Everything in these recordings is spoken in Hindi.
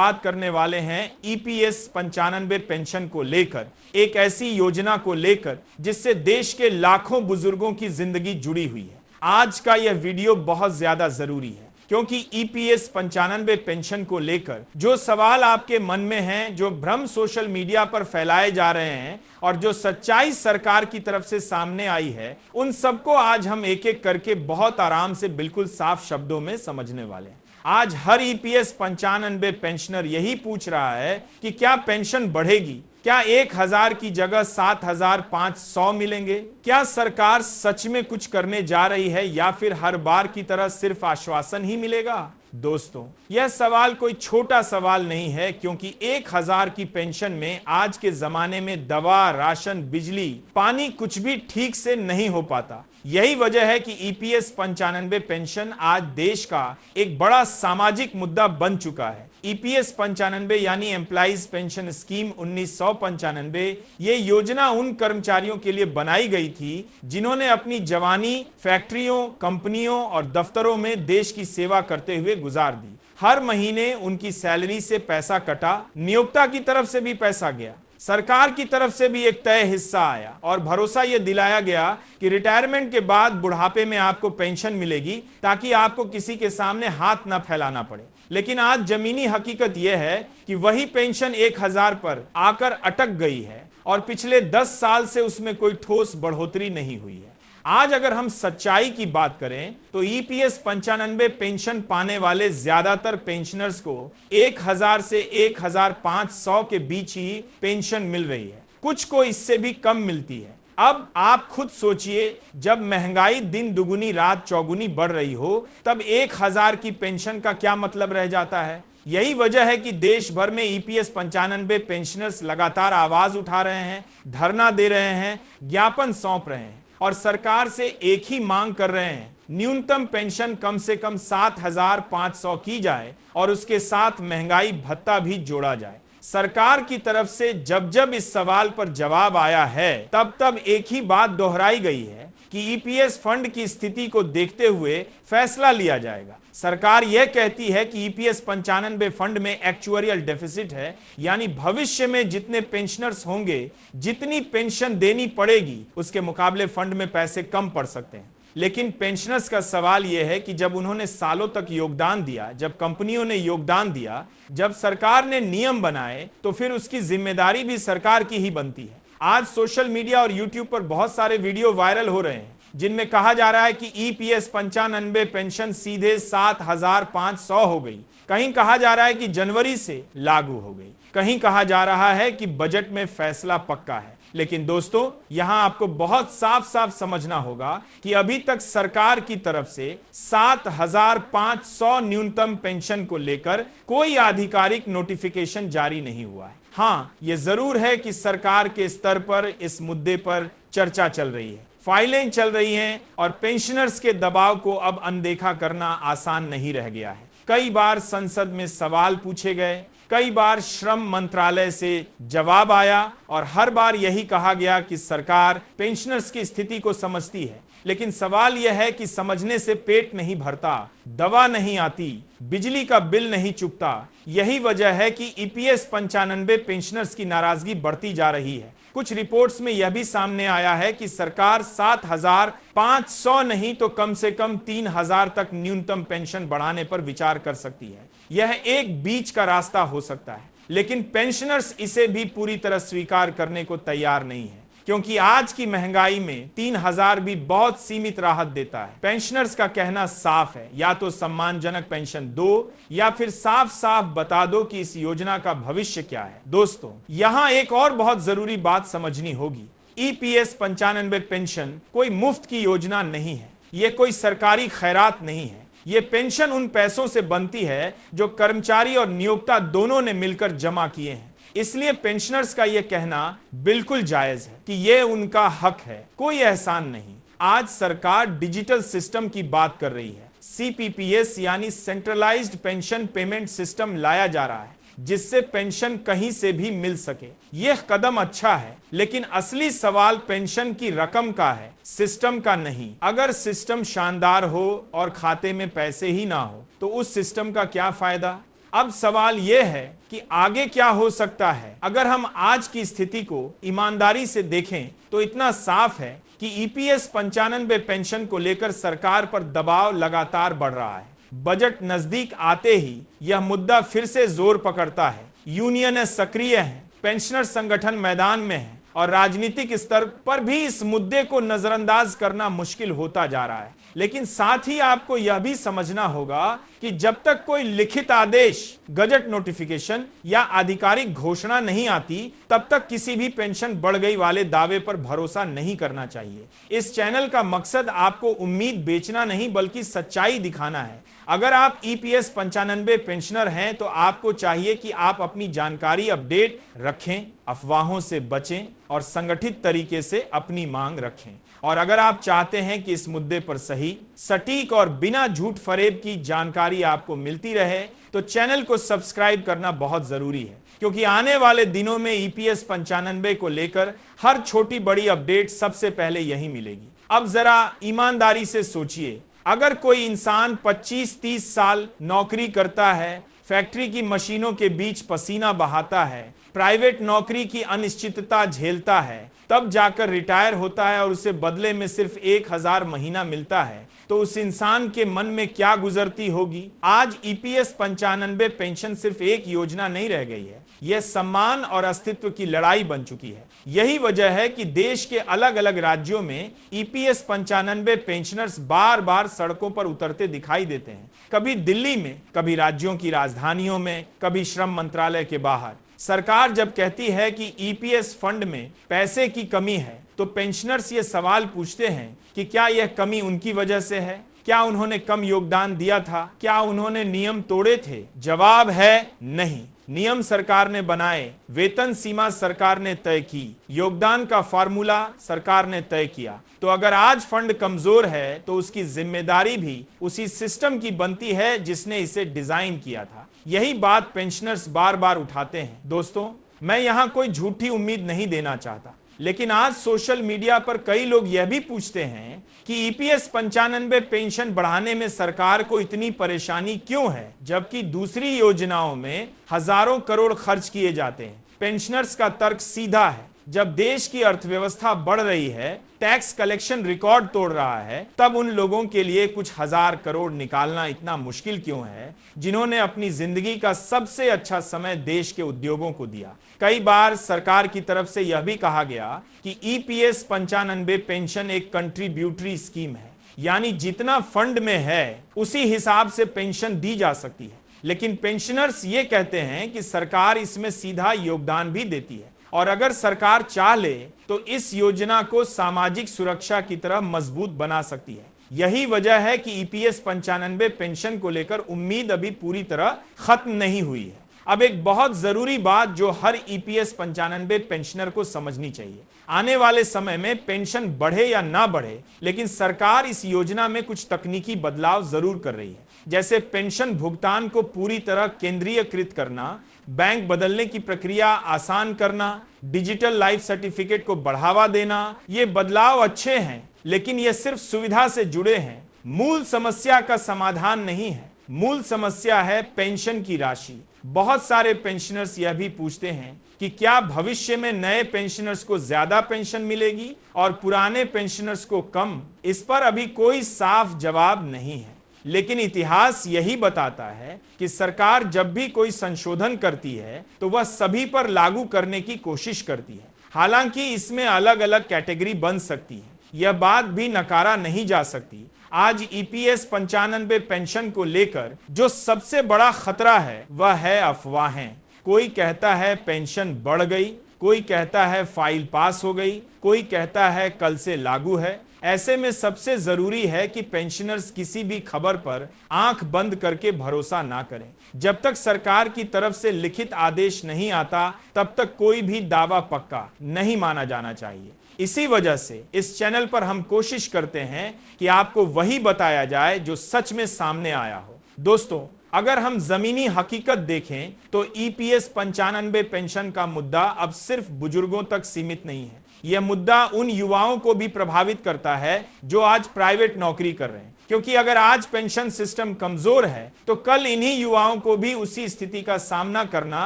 बात करने वाले हैं ईपीएस 95 पेंशन को लेकर, एक ऐसी योजना को लेकर जिससे देश के लाखों बुजुर्गों की जिंदगी जुड़ी हुई है। आज का यह वीडियो बहुत ज्यादा जरूरी है क्योंकि ईपीएस 95 पेंशन को लेकर जो सवाल आपके मन में हैं, जो भ्रम सोशल मीडिया पर फैलाए जा रहे हैं और जो सच्चाई सरकार की तरफ से सामने आई है, उन सबको आज हम एक एक करके बहुत आराम से बिल्कुल साफ शब्दों में समझने वाले हैं। आज हर ईपीएस 95 पेंशनर यही पूछ रहा है कि क्या पेंशन बढ़ेगी, क्या 1000 की जगह 7500 मिलेंगे, क्या सरकार सच में कुछ करने जा रही है या फिर हर बार की तरह सिर्फ आश्वासन ही मिलेगा। दोस्तों, यह सवाल कोई छोटा सवाल नहीं है क्योंकि 1000 की पेंशन में आज के जमाने में दवा, राशन, बिजली, पानी कुछ भी ठीक से नहीं हो पाता। यही वजह है कि ईपीएस 95 पेंशन आज देश का एक बड़ा सामाजिक मुद्दा बन चुका है। ईपीएस 95 यानी एम्प्लॉइज पेंशन स्कीम 1995, ये योजना उन कर्मचारियों के लिए बनाई गई थी जिन्होंने अपनी जवानी फैक्ट्रियों, कंपनियों और दफ्तरों में देश की सेवा करते हुए गुजार दी। हर महीने उनकी सैलरी से पैसा कटा, नियोक्ता की तरफ से भी पैसा गया, सरकार की तरफ से भी एक तय हिस्सा आया और भरोसा यह दिलाया गया कि रिटायरमेंट के बाद बुढ़ापे में आपको पेंशन मिलेगी ताकि आपको किसी के सामने हाथ ना फैलाना पड़े। लेकिन आज जमीनी हकीकत यह है कि वही पेंशन 1000 पर आकर अटक गई है और पिछले 10 साल से उसमें कोई ठोस बढ़ोतरी नहीं हुई है। आज अगर हम सच्चाई की बात करें तो ईपीएस 95 पेंशन पाने वाले ज्यादातर पेंशनर्स को 1000 से 1500 के बीच ही पेंशन मिल रही है, कुछ को इससे भी कम मिलती है। अब आप खुद सोचिए, जब महंगाई दिन दुगुनी रात चौगुनी बढ़ रही हो तब 1000 की पेंशन का क्या मतलब रह जाता है। यही वजह है कि देश भर में ईपीएस 95 पेंशनर्स लगातार आवाज उठा रहे हैं, धरना दे रहे हैं, ज्ञापन सौंप रहे हैं और सरकार से एक ही मांग कर रहे हैं, न्यूनतम पेंशन कम से कम 7500 की जाए और उसके साथ महंगाई भत्ता भी जोड़ा जाए। सरकार की तरफ से जब जब इस सवाल पर जवाब आया है तब तब एक ही बात दोहराई गई है कि ईपीएस फंड की स्थिति को देखते हुए फैसला लिया जाएगा। सरकार यह कहती है कि ईपीएस 95 फंड में एक्चुअरियल डेफिसिट है, यानी भविष्य में जितने पेंशनर्स होंगे, जितनी पेंशन देनी पड़ेगी उसके मुकाबले फंड में पैसे कम पड़ सकते हैं। लेकिन पेंशनर्स का सवाल यह है कि जब उन्होंने सालों तक योगदान दिया, जब कंपनियों ने योगदान दिया, जब सरकार ने नियम बनाए, तो फिर उसकी जिम्मेदारी भी सरकार की ही बनती है। आज सोशल मीडिया और यूट्यूब पर बहुत सारे वीडियो वायरल हो रहे हैं जिनमें कहा जा रहा है कि ईपीएस 95 पेंशन सीधे 7500 हो गई, कहीं कहा जा रहा है कि जनवरी से लागू हो गई, कहीं कहा जा रहा है कि बजट में फैसला पक्का है। लेकिन दोस्तों, यहां आपको बहुत साफ साफ समझना होगा कि अभी तक सरकार की तरफ से 7500 न्यूनतम पेंशन को लेकर कोई आधिकारिक नोटिफिकेशन जारी नहीं हुआ है। हां, यह जरूर है कि सरकार के स्तर पर इस मुद्दे पर चर्चा चल रही है, फाइलें चल रही हैं और पेंशनर्स के दबाव को अब अनदेखा करना आसान नहीं रह गया है। कई बार संसद में सवाल पूछे गए, कई बार श्रम मंत्रालय से जवाब आया और हर बार यही कहा गया कि सरकार पेंशनर्स की स्थिति को समझती है। लेकिन सवाल यह है कि समझने से पेट नहीं भरता, दवा नहीं आती, बिजली का बिल नहीं चुकता। यही वजह है कि ईपीएस 95 पेंशनर्स की नाराजगी बढ़ती जा रही है। कुछ रिपोर्ट्स में यह भी सामने आया है कि सरकार 7500 नहीं तो कम से कम 3000 तक न्यूनतम पेंशन बढ़ाने पर विचार कर सकती है। यह एक बीच का रास्ता हो सकता है, लेकिन पेंशनर्स इसे भी पूरी तरह स्वीकार करने को तैयार नहीं है क्योंकि आज की महंगाई में 3000 भी बहुत सीमित राहत देता है। पेंशनर्स का कहना साफ है, या तो सम्मानजनक पेंशन दो या फिर साफ साफ बता दो कि इस योजना का भविष्य क्या है। दोस्तों, यहां एक और बहुत जरूरी बात समझनी होगी। ईपीएस 95 पेंशन कोई मुफ्त की योजना नहीं है, यह कोई सरकारी खैरात नहीं है। ये पेंशन उन पैसों से बनती है जो कर्मचारी और नियोक्ता दोनों ने मिलकर जमा किए हैं। इसलिए पेंशनर्स का यह कहना बिल्कुल जायज है कि यह उनका हक है, कोई एहसान नहीं। आज सरकार डिजिटल सिस्टम की बात कर रही है। सीपीपीएस यानी सेंट्रलाइज्ड पेंशन पेमेंट सिस्टम लाया जा रहा है जिससे पेंशन कहीं से भी मिल सके। यह कदम अच्छा है, लेकिन असली सवाल पेंशन की रकम का है, सिस्टम का नहीं। अगर सिस्टम शानदार हो और खाते में पैसे ही ना हो तो उस सिस्टम का क्या फायदा। अब सवाल यह है कि आगे क्या हो सकता है। अगर हम आज की स्थिति को ईमानदारी से देखें तो इतना साफ है कि ईपीएस 95 पेंशन को लेकर सरकार पर दबाव लगातार बढ़ रहा है। बजट नजदीक आते ही यह मुद्दा फिर से जोर पकड़ता है। यूनियन सक्रिय है, पेंशनर संगठन मैदान में है और राजनीतिक स्तर पर भी इस मुद्दे को नजरअंदाज करना मुश्किल होता जा रहा है। लेकिन साथ ही आपको यह भी समझना होगा कि जब तक कोई लिखित आदेश, गजट नोटिफिकेशन या आधिकारिक घोषणा नहीं आती, तब तक किसी भी पेंशन बढ़ गई वाले दावे पर भरोसा नहीं करना चाहिए। इस चैनल का मकसद आपको उम्मीद बेचना नहीं बल्कि सच्चाई दिखाना है। अगर आप ईपीएस 95 पेंशनर हैं तो आपको चाहिए कि आप अपनी जानकारी अपडेट रखें, अफवाहों से बचें और संगठित तरीके से अपनी मांग रखें। और अगर आप चाहते हैं कि इस मुद्दे पर सही, सटीक और बिना झूठ फरेब की जानकारी आपको मिलती रहे तो चैनल को सब्सक्राइब करना बहुत जरूरी है, क्योंकि आने वाले दिनों में ईपीएस 95 को लेकर हर छोटी बड़ी अपडेट सबसे पहले यही मिलेगी। अब जरा ईमानदारी से सोचिए, अगर कोई इंसान 25-30 साल नौकरी करता है, फैक्ट्री की मशीनों के बीच पसीना बहाता है, प्राइवेट नौकरी की अनिश्चितता झेलता है, तब जाकर रिटायर होता है और उसे बदले में सिर्फ 1000 महीना मिलता है, तो उस इंसान के मन में क्या गुजरती होगी। आज ईपीएस 95 पेंशन सिर्फ एक योजना नहीं रह गई है, यह सम्मान और अस्तित्व की लड़ाई बन चुकी है। यही वजह है कि देश के अलग अलग राज्यों में ईपीएस 95 पेंशनर्स बार बार सड़कों पर उतरते दिखाई देते हैं, कभी दिल्ली में, कभी राज्यों की राजधानियों में, कभी श्रम मंत्रालय के बाहर। सरकार जब कहती है कि ईपीएस फंड में पैसे की कमी है, तो पेंशनर्स ये सवाल पूछते हैं कि क्या यह कमी उनकी वजह से है? क्या उन्होंने कम योगदान दिया था? क्या उन्होंने नियम तोड़े थे? जवाब है नहीं। नियम सरकार ने बनाए, वेतन सीमा सरकार ने तय की, योगदान का फार्मूला सरकार ने तय किया। तो अगर आज फंड कमजोर है तो उसकी जिम्मेदारी भी उसी सिस्टम की बनती है जिसने इसे डिजाइन किया था। यही बात पेंशनर्स बार बार उठाते हैं। दोस्तों, मैं यहां कोई झूठी उम्मीद नहीं देना चाहता, लेकिन आज सोशल मीडिया पर कई लोग यह भी पूछते हैं कि ईपीएस 95 पेंशन बढ़ाने में सरकार को इतनी परेशानी क्यों है, जबकि दूसरी योजनाओं में हजारों करोड़ खर्च किए जाते हैं। पेंशनर्स का तर्क सीधा है, जब देश की अर्थव्यवस्था बढ़ रही है, टैक्स कलेक्शन रिकॉर्ड तोड़ रहा है, तब उन लोगों के लिए कुछ हजार करोड़ निकालना इतना मुश्किल क्यों है, जिन्होंने अपनी जिंदगी का सबसे अच्छा समय देश के उद्योगों को दिया। कई बार सरकार की तरफ से यह भी कहा गया कि ईपीएस 95 पेंशन एक कंट्रीब्यूटरी स्कीम है, यानी जितना फंड में है उसी हिसाब से पेंशन दी जा सकती है। लेकिन पेंशनर्स ये कहते हैं कि सरकार इसमें सीधा योगदान भी देती है, और अगर सरकार चाह ले तो इस योजना को सामाजिक सुरक्षा की तरह मजबूत बना सकती है। यही वजह है कि ईपीएस 95 पेंशन को लेकर उम्मीद अभी पूरी तरह खत्म नहीं हुई है। अब एक बहुत जरूरी बात जो हर ईपीएस 95 पेंशनर को समझनी चाहिए, आने वाले समय में पेंशन बढ़े या ना बढ़े, लेकिन सरकार इस योजना में कुछ तकनीकी बदलाव जरूर कर रही है। जैसे पेंशन भुगतान को पूरी तरह केंद्रीयकृत करना, बैंक बदलने की प्रक्रिया आसान करना, डिजिटल लाइफ सर्टिफिकेट को बढ़ावा देना। ये बदलाव अच्छे हैं, लेकिन ये सिर्फ सुविधा से जुड़े हैं, मूल समस्या का समाधान नहीं है। मूल समस्या है पेंशन की राशि। बहुत सारे पेंशनर्स यह भी पूछते हैं कि क्या भविष्य में नए पेंशनर्स को ज्यादा पेंशन मिलेगी और पुराने पेंशनर्स को कम? इस पर अभी कोई साफ जवाब नहीं है, लेकिन इतिहास यही बताता है कि सरकार जब भी कोई संशोधन करती है तो वह सभी पर लागू करने की कोशिश करती है। हालांकि इसमें अलग अलग कैटेगरी बन सकती है, यह बात भी नकारा नहीं जा सकती। आज ईपीएस 95 पेंशन को लेकर जो सबसे बड़ा खतरा है वह है अफवाहें। कोई कहता है पेंशन बढ़ गई, कोई कहता है फाइल पास हो गई, कोई कहता है कल से लागू है। ऐसे में सबसे जरूरी है कि पेंशनर्स किसी भी खबर पर आंख बंद करके भरोसा ना करें। जब तक सरकार की तरफ से लिखित आदेश नहीं आता, तब तक कोई भी दावा पक्का नहीं माना जाना चाहिए। इसी वजह से इस चैनल पर हम कोशिश करते हैं कि आपको वही बताया जाए जो सच में सामने आया हो। दोस्तों, अगर हम जमीनी हकीकत देखें तो ईपीएस 95 पेंशन का मुद्दा अब सिर्फ बुजुर्गों तक सीमित नहीं है। यह मुद्दा उन युवाओं को भी प्रभावित करता है जो आज प्राइवेट नौकरी कर रहे हैं, क्योंकि अगर आज पेंशन सिस्टम कमजोर है तो कल इन्हीं युवाओं को भी उसी स्थिति का सामना करना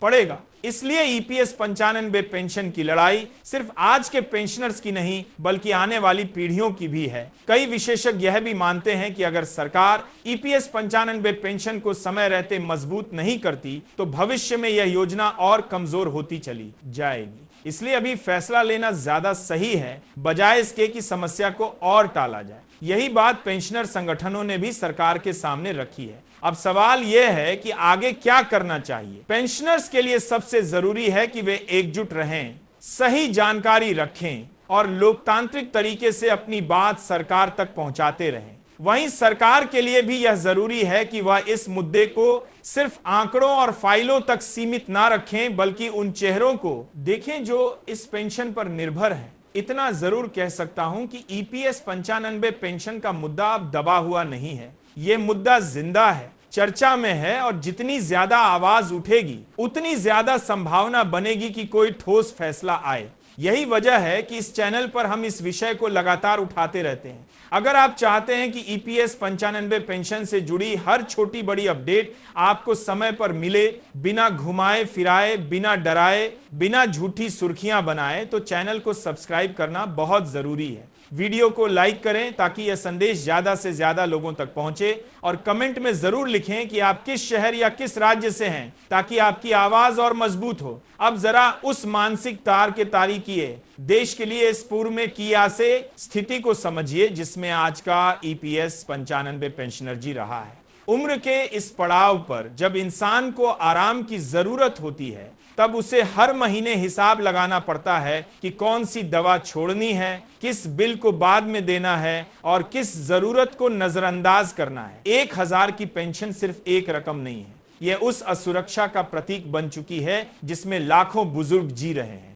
पड़ेगा। इसलिए ईपीएस 95 पेंशन की लड़ाई सिर्फ आज के पेंशनर्स की नहीं बल्कि आने वाली पीढ़ियों की भी है। कई विशेषज्ञ यह भी मानते हैं कि अगर सरकार ईपीएस 95 पेंशन को समय रहते मजबूत नहीं करती तो भविष्य में यह योजना और कमजोर होती चली जाएगी। इसलिए अभी फैसला लेना ज्यादा सही है बजाय इसके कि समस्या को और टाला जाए। यही बात पेंशनर संगठनों ने भी सरकार के सामने रखी है। अब सवाल यह है कि आगे क्या करना चाहिए। पेंशनर्स के लिए सबसे जरूरी है कि वे एकजुट रहें, सही जानकारी रखें और लोकतांत्रिक तरीके से अपनी बात सरकार तक पहुंचाते रहें। वहीं सरकार के लिए भी यह जरूरी है कि वह इस मुद्दे को सिर्फ आंकड़ों और फाइलों तक सीमित ना रखें बल्कि उन चेहरों को देखें जो इस पेंशन पर निर्भर हैं। इतना जरूर कह सकता हूं कि ईपीएस 95 पेंशन का मुद्दा अब दबा हुआ नहीं है। यह मुद्दा जिंदा है, चर्चा में है और जितनी ज्यादा आवाज उठेगी उतनी ज्यादा संभावना बनेगी कि कोई ठोस फैसला आए। यही वजह है कि इस चैनल पर हम इस विषय को लगातार उठाते रहते हैं। अगर आप चाहते हैं कि ईपीएस 95 पेंशन से जुड़ी हर छोटी बड़ी अपडेट आपको समय पर मिले, बिना घुमाए फिराए, बिना डराए, बिना झूठी सुर्खियां बनाए, तो चैनल को सब्सक्राइब करना बहुत जरूरी है। वीडियो को लाइक करें ताकि यह संदेश ज्यादा से ज्यादा लोगों तक पहुंचे और कमेंट में जरूर लिखें कि आप किस शहर या किस राज्य से हैं ताकि आपकी आवाज और मजबूत हो। अब जरा उस मानसिक तार के तारीकिए देश के लिए इस पूर्व में किया से स्थिति को समझिए जिसमें आज का ईपीएस 95 पेंशनर जी रहा है। उम्र के इस पड़ाव पर जब इंसान को आराम की जरूरत होती है तब उसे हर महीने हिसाब लगाना पड़ता है कि कौन सी दवा छोड़नी है, किस बिल को बाद में देना है और किस जरूरत को नजरअंदाज करना है। 1000 की पेंशन सिर्फ एक रकम नहीं है, यह उस असुरक्षा का प्रतीक बन चुकी है जिसमें लाखों बुजुर्ग जी रहे हैं।